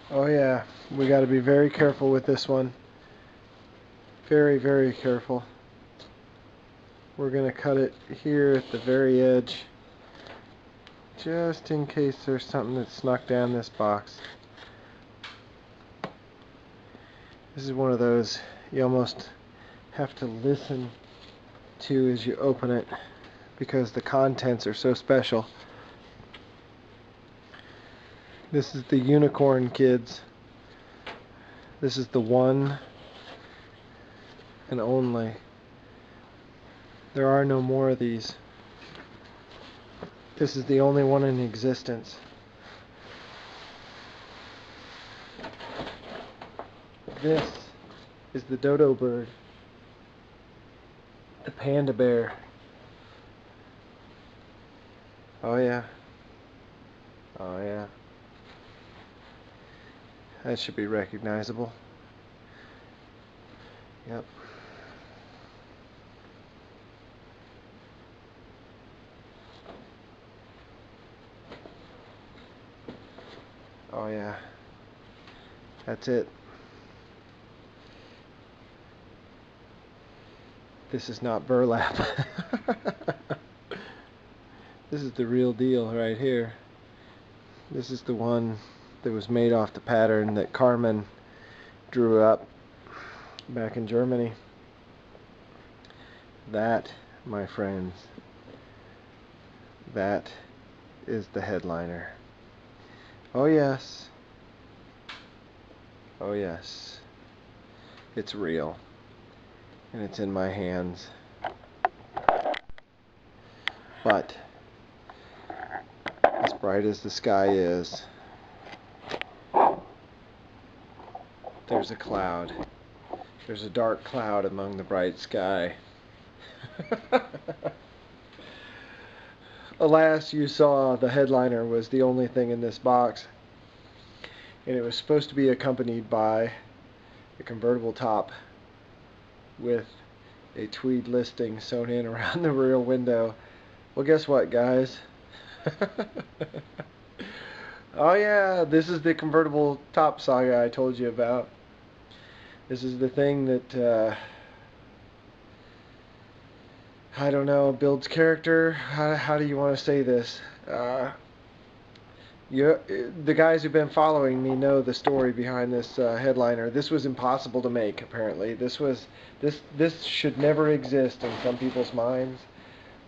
Oh yeah, we got to be very careful with this one. Very, very careful. We're going to cut it here at the very edge, just in case there's something that snuck down this box. This is one of those you almost have to listen to as you open it because the contents are so special. This is the unicorn, kids. This is the one and only. There are no more of these. This is the only one in existence. This is the dodo bird, the panda bear. Oh yeah. Oh yeah. That should be recognizable. Yep. Oh yeah. That's it. This is not burlap. This is the real deal right here. This is the one that was made off the pattern that Karmann drew up back in Germany. That, my friends, that is the headliner. Oh yes. Oh yes. It's real. And it's in my hands. But as bright as the sky is, there's a cloud. There's a dark cloud among the bright sky. Alas, you saw the headliner was the only thing in this box, and it was supposed to be accompanied by a convertible top with a tweed listing sewn in around the rear window. Well, guess what, guys? Oh yeah, this is the convertible top saga I told you about. This is the thing that I don't know, builds character. How do you want to say this? The guys who've been following me know the story behind this headliner. This was impossible to make. Apparently, this should never exist in some people's minds,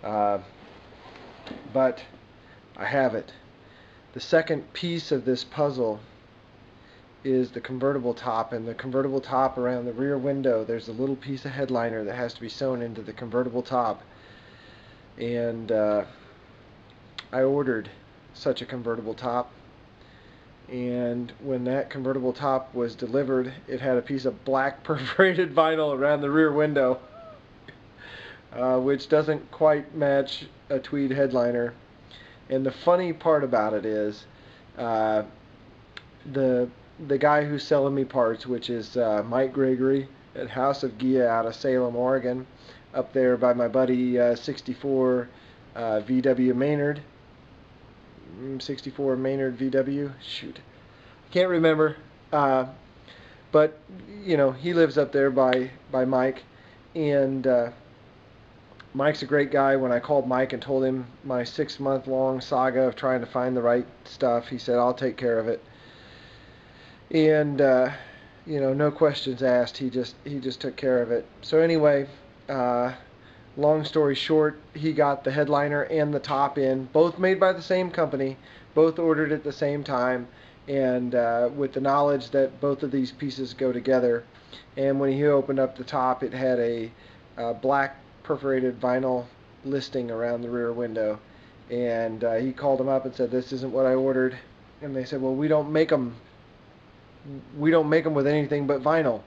but I have it. The second piece of this puzzle is the convertible top, and the convertible top around the rear window, there's a little piece of headliner that has to be sewn into the convertible top, and I ordered such a convertible top, and when that convertible top was delivered, it had a piece of black perforated vinyl around the rear window, which doesn't quite match a tweed headliner. And the funny part about it is the guy who's selling me parts, which is Mike Gregory at House of Ghia out of Salem, Oregon, up there by my buddy 64 VW Maynard. 64 Maynard VW. Shoot, I can't remember. But you know, he lives up there by Mike, and Mike's a great guy. When I called Mike and told him my 6-month-long saga of trying to find the right stuff, he said, "I'll take care of it." And you know, no questions asked. He just took care of it. So anyway, long story short, he got the headliner and the top in, both made by the same company, both ordered at the same time, and with the knowledge that both of these pieces go together. And when he opened up the top, it had a black perforated vinyl listing around the rear window. And he called them up and said, "This isn't what I ordered." And they said, "Well, we don't make them with anything but vinyl."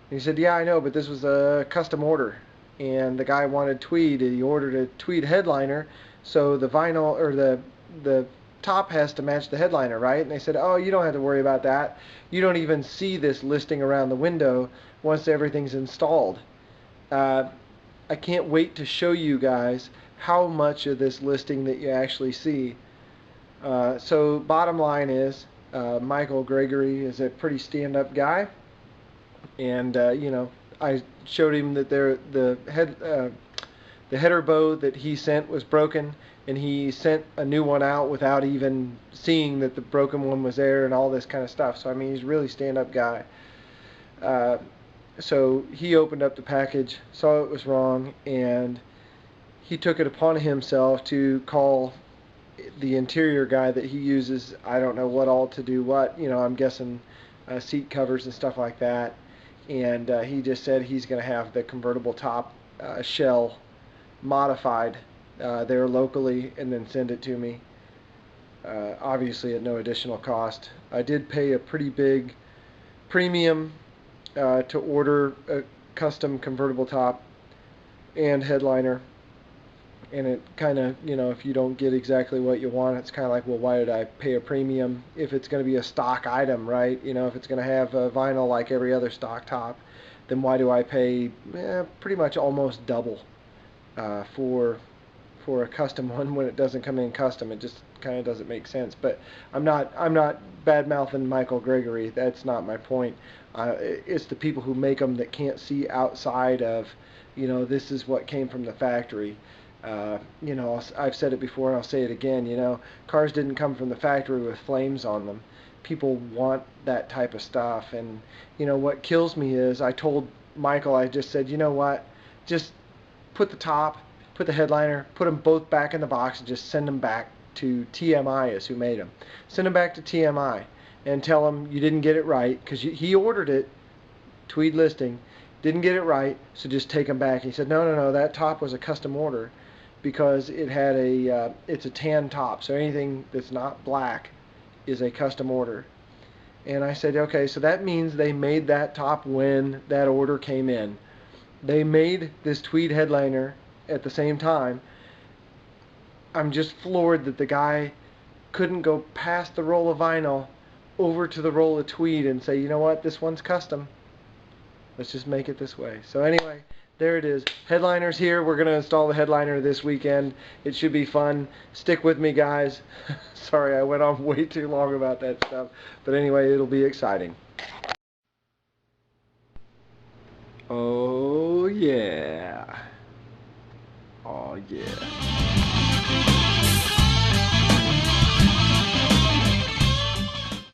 And he said, "Yeah, I know, but this was a custom order, and the guy wanted tweed, and he ordered a tweed headliner, so the vinyl, or the top has to match the headliner, right?" And they said, "Oh, you don't have to worry about that. You don't even see this listing around the window once everything's installed." I can't wait to show you guys how much of this listing that you actually see. So bottom line is, Michael Gregory is a pretty stand-up guy, and I showed him that the header bow that he sent was broken, and he sent a new one out without even seeing that the broken one was there and all this kind of stuff. So I mean, he's a really stand-up guy. Uh, so he opened up the package, saw it was wrong, and he took it upon himself to call the interior guy that he uses. I don't know what all to do what. I'm guessing seat covers and stuff like that. And he just said he's going to have the convertible top shell modified there locally and then send it to me. Obviously at no additional cost. I did pay a pretty big premium to order a custom convertible top and headliner. And it kind of, if you don't get exactly what you want, it's kind of like, well, why did I pay a premium if it's going to be a stock item, right? If it's going to have a vinyl like every other stock top, then why do I pay pretty much almost double for a custom one when it doesn't come in custom? It just kind of doesn't make sense. But I'm not bad mouthing Michael Gregory. That's not my point. It's the people who make them that can't see outside of, this is what came from the factory. I've said it before and I'll say it again. Cars didn't come from the factory with flames on them. People want that type of stuff. And what kills me is I told Michael, I just said, you know what, just put the top, put the headliner, put them both back in the box and just send them back to TMI is who made them. Send them back to TMI and tell them you didn't get it right, because he ordered it, Tweed listing, didn't get it right, so just take them back. He said, no, that top was a custom order because it had it's a tan top, so anything that's not black is a custom order. And I said, okay, so that means they made that top when that order came in. They made this tweed headliner at the same time. I'm just floored that the guy couldn't go past the roll of vinyl over to the roll of tweed and say, you know what, this one's custom. Let's just make it this way. So anyway, there it is. Headliner's here. We're going to install the headliner this weekend. It should be fun. Stick with me, guys. Sorry, I went on way too long about that stuff. But anyway, it'll be exciting. Oh, yeah. Oh, yeah.